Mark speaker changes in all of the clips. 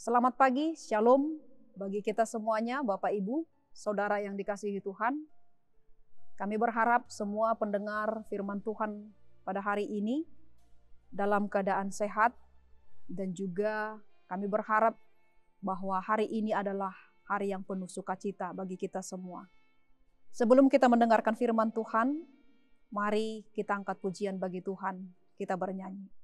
Speaker 1: Selamat pagi, shalom bagi kita semuanya, Bapak Ibu, Saudara yang dikasihi Tuhan. Kami berharap semua pendengar firman Tuhan pada hari ini dalam keadaan sehat, dan juga kami berharap bahwa hari ini adalah hari yang penuh sukacita bagi kita semua. Sebelum kita mendengarkan firman Tuhan, mari kita angkat pujian bagi Tuhan, kita bernyanyi.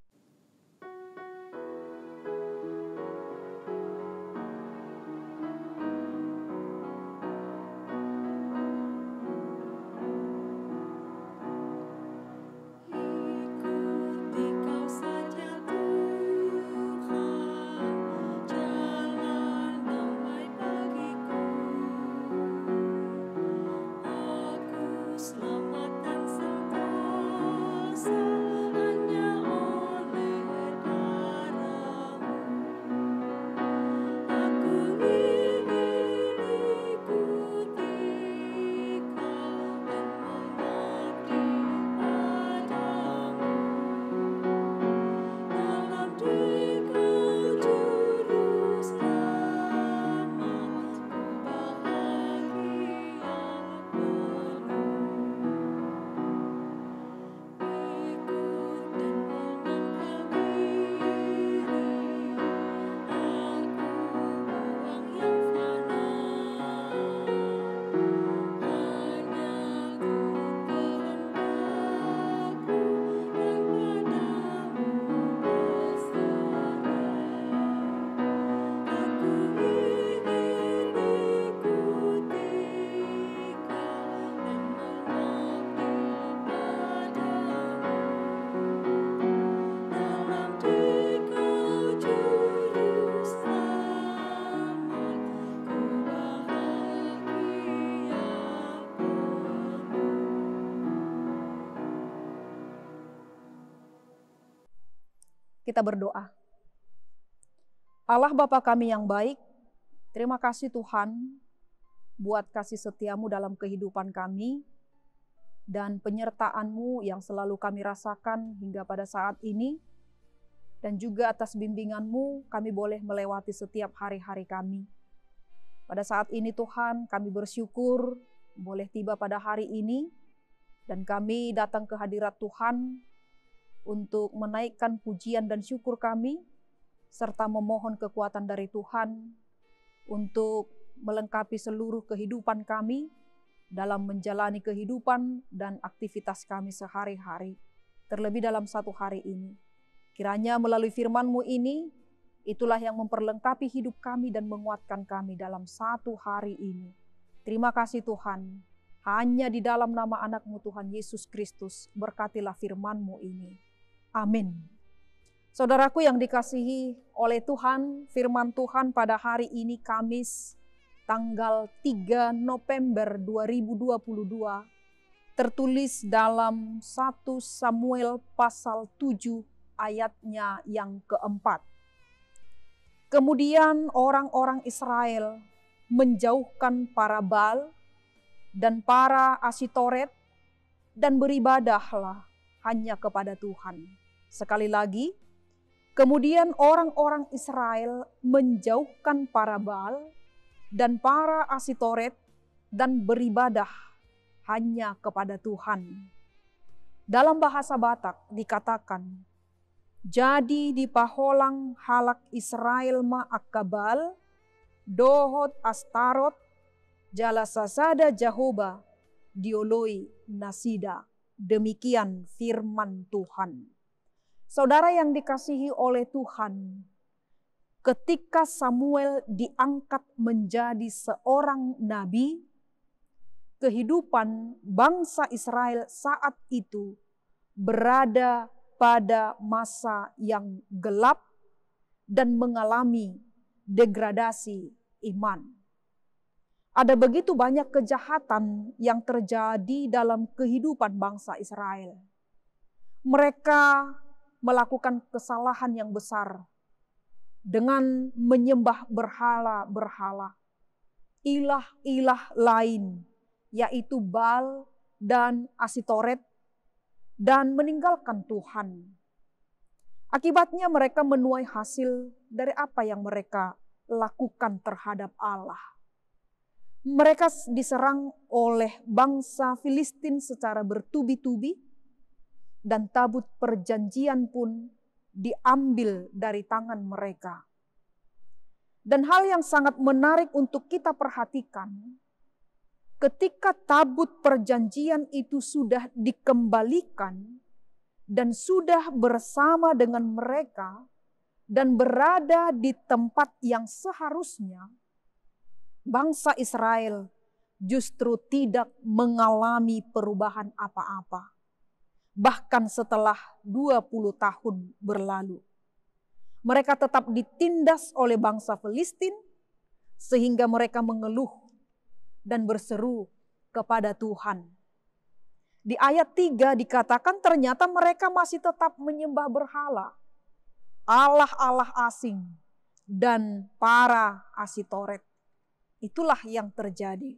Speaker 1: Kita berdoa. Allah Bapa kami yang baik, terima kasih Tuhan buat kasih setiamu dalam kehidupan kami dan penyertaan-Mu yang selalu kami rasakan hingga pada saat ini, dan juga atas bimbingan-Mu kami boleh melewati setiap hari-hari kami. Pada saat ini Tuhan, kami bersyukur boleh tiba pada hari ini dan kami datang ke hadirat Tuhan untuk menaikkan pujian dan syukur kami, serta memohon kekuatan dari Tuhan untuk melengkapi seluruh kehidupan kami dalam menjalani kehidupan dan aktivitas kami sehari-hari, terlebih dalam satu hari ini. Kiranya melalui firman-Mu ini, itulah yang memperlengkapi hidup kami dan menguatkan kami dalam satu hari ini. Terima kasih Tuhan, hanya di dalam nama anak-Mu Tuhan Yesus Kristus, berkatilah firman-Mu ini. Amin. Saudaraku yang dikasihi oleh Tuhan, firman Tuhan pada hari ini Kamis tanggal 3 November 2022 tertulis dalam 1 Samuel pasal 7 ayatnya yang keempat. Kemudian orang-orang Israel menjauhkan para Baal dan para Asitoret dan beribadahlah hanya kepada Tuhan. Sekali lagi, kemudian orang-orang Israel menjauhkan para Baal dan para Asitoret dan beribadah hanya kepada Tuhan. Dalam bahasa Batak dikatakan, jadi di paholang halak Israel ma'akabal, dohot astarot, jalasasada jahoba, dioloi nasida. Demikian firman Tuhan. Saudara yang dikasihi oleh Tuhan, ketika Samuel diangkat menjadi seorang nabi, kehidupan bangsa Israel saat itu berada pada masa yang gelap dan mengalami degradasi iman. Ada begitu banyak kejahatan yang terjadi dalam kehidupan bangsa Israel. Mereka melakukan kesalahan yang besar dengan menyembah berhala-berhala, ilah-ilah lain, yaitu Baal dan Asitoret, dan meninggalkan Tuhan. Akibatnya mereka menuai hasil dari apa yang mereka lakukan terhadap Allah. Mereka diserang oleh bangsa Filistin secara bertubi-tubi, dan tabut perjanjian pun diambil dari tangan mereka. Dan hal yang sangat menarik untuk kita perhatikan, ketika tabut perjanjian itu sudah dikembalikan dan sudah bersama dengan mereka dan berada di tempat yang seharusnya, bangsa Israel justru tidak mengalami perubahan apa-apa. Bahkan setelah 20 tahun berlalu, mereka tetap ditindas oleh bangsa Filistin sehingga mereka mengeluh dan berseru kepada Tuhan. Di ayat 3 dikatakan ternyata mereka masih tetap menyembah berhala, Allah-Allah asing, dan para Asitoret. Itulah yang terjadi.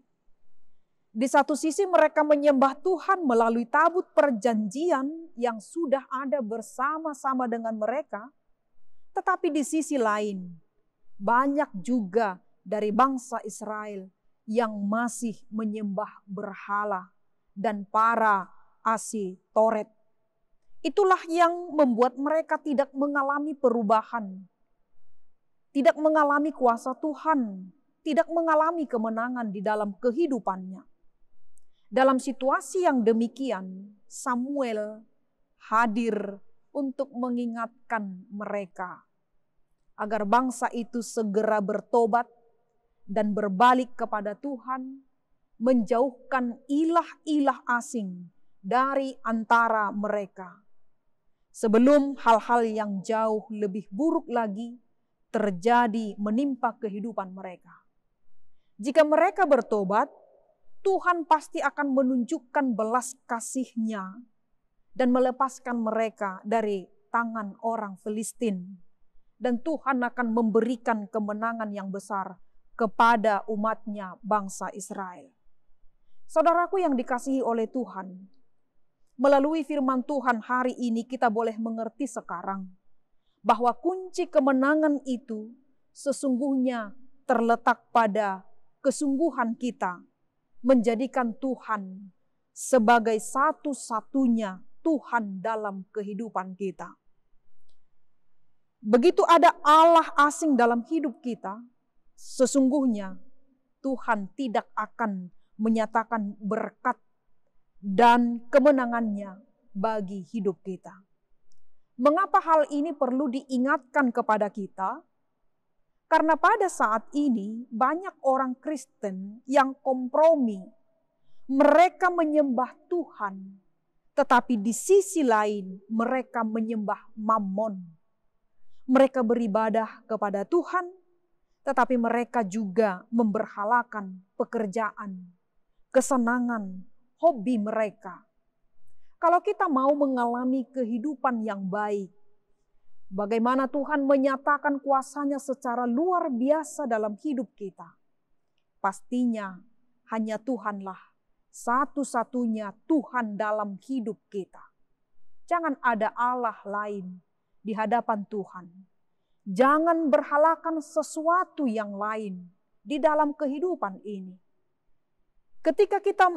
Speaker 1: Di satu sisi mereka menyembah Tuhan melalui tabut perjanjian yang sudah ada bersama-sama dengan mereka. Tetapi di sisi lain, banyak juga dari bangsa Israel yang masih menyembah berhala dan para Asitoret. Itulah yang membuat mereka tidak mengalami perubahan, tidak mengalami kuasa Tuhan, tidak mengalami kemenangan di dalam kehidupannya. Dalam situasi yang demikian, Samuel hadir untuk mengingatkan mereka agar bangsa itu segera bertobat dan berbalik kepada Tuhan, menjauhkan ilah-ilah asing dari antara mereka, sebelum hal-hal yang jauh lebih buruk lagi terjadi menimpa kehidupan mereka. Jika mereka bertobat, Tuhan pasti akan menunjukkan belas kasih-Nya dan melepaskan mereka dari tangan orang Filistin. Dan Tuhan akan memberikan kemenangan yang besar kepada umat-Nya bangsa Israel. Saudaraku yang dikasihi oleh Tuhan, melalui firman Tuhan hari ini kita boleh mengerti sekarang bahwa kunci kemenangan itu sesungguhnya terletak pada kesungguhan kita menjadikan Tuhan sebagai satu-satunya Tuhan dalam kehidupan kita. Begitu ada Allah asing dalam hidup kita, sesungguhnya Tuhan tidak akan menyatakan berkat dan kemenangannya bagi hidup kita. Mengapa hal ini perlu diingatkan kepada kita? Karena pada saat ini banyak orang Kristen yang kompromi. Mereka menyembah Tuhan, tetapi di sisi lain mereka menyembah Mammon. Mereka beribadah kepada Tuhan, tetapi mereka juga memberhalakan pekerjaan, kesenangan, hobi mereka. Kalau kita mau mengalami kehidupan yang baik, bagaimana Tuhan menyatakan kuasa-Nya secara luar biasa dalam hidup kita, pastinya hanya Tuhanlah satu-satunya Tuhan dalam hidup kita. Jangan ada Allah lain di hadapan Tuhan. Jangan berhalakan sesuatu yang lain di dalam kehidupan ini. Ketika kita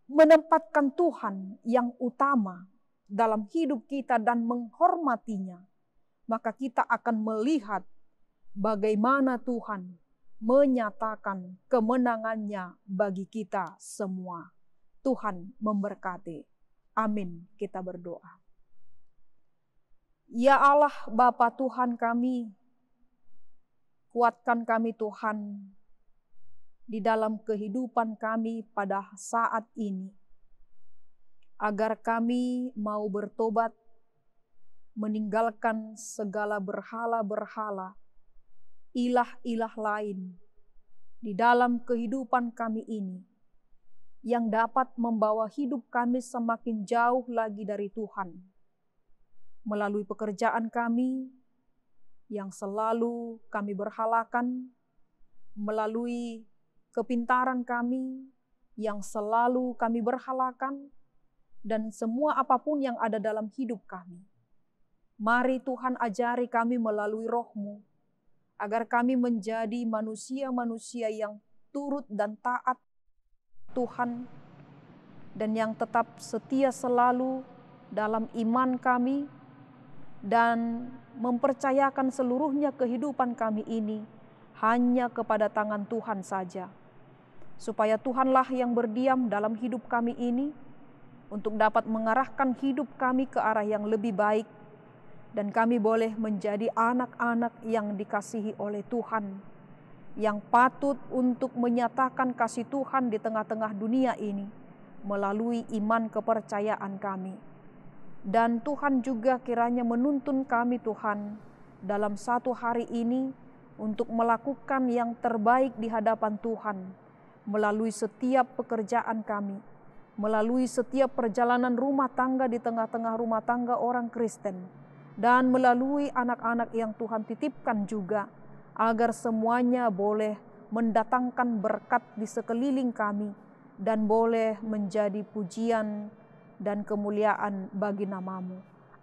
Speaker 1: menempatkan Tuhan yang utama dalam hidup kita dan menghormatinya, maka kita akan melihat bagaimana Tuhan menyatakan kemenangannya bagi kita semua. Tuhan memberkati. Amin. Kita berdoa. Ya Allah, Bapa Tuhan kami, kuatkan kami Tuhan di dalam kehidupan kami pada saat ini, agar kami mau bertobat, meninggalkan segala berhala-berhala, ilah-ilah lain di dalam kehidupan kami ini, yang dapat membawa hidup kami semakin jauh lagi dari Tuhan. Melalui pekerjaan kami yang selalu kami berhalakan, melalui kepintaran kami yang selalu kami berhalakan, dan semua apapun yang ada dalam hidup kami. Mari Tuhan ajari kami melalui Roh-Mu, agar kami menjadi manusia-manusia yang turut dan taat Tuhan, dan yang tetap setia selalu dalam iman kami, dan mempercayakan seluruhnya kehidupan kami ini hanya kepada tangan Tuhan saja. Supaya Tuhanlah yang berdiam dalam hidup kami ini, untuk dapat mengarahkan hidup kami ke arah yang lebih baik, dan kami boleh menjadi anak-anak yang dikasihi oleh Tuhan, yang patut untuk menyatakan kasih Tuhan di tengah-tengah dunia ini melalui iman kepercayaan kami. Dan Tuhan juga kiranya menuntun kami Tuhan dalam satu hari ini untuk melakukan yang terbaik di hadapan Tuhan melalui setiap pekerjaan kami, melalui setiap perjalanan rumah tangga di tengah-tengah rumah tangga orang Kristen, dan melalui anak-anak yang Tuhan titipkan juga, agar semuanya boleh mendatangkan berkat di sekeliling kami dan boleh menjadi pujian dan kemuliaan bagi nama-Mu.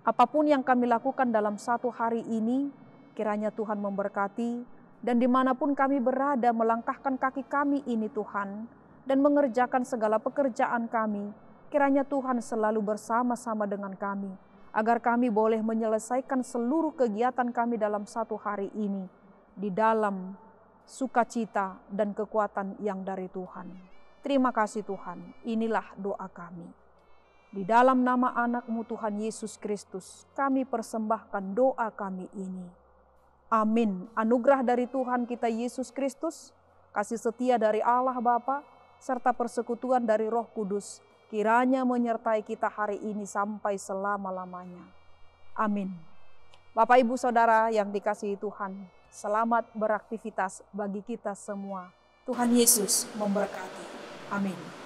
Speaker 1: Apapun yang kami lakukan dalam satu hari ini, kiranya Tuhan memberkati, dan dimanapun kami berada melangkahkan kaki kami ini Tuhan, dan mengerjakan segala pekerjaan kami, kiranya Tuhan selalu bersama-sama dengan kami, agar kami boleh menyelesaikan seluruh kegiatan kami dalam satu hari ini, di dalam sukacita dan kekuatan yang dari Tuhan. Terima kasih Tuhan, inilah doa kami. Di dalam nama anak-Mu Tuhan Yesus Kristus, kami persembahkan doa kami ini. Amin. Anugerah dari Tuhan kita Yesus Kristus, kasih setia dari Allah Bapa, serta persekutuan dari Roh Kudus, kiranya menyertai kita hari ini sampai selama-lamanya. Amin. Bapak, Ibu, Saudara yang dikasihi Tuhan, selamat beraktivitas bagi kita semua. Tuhan Yesus memberkati. Amin.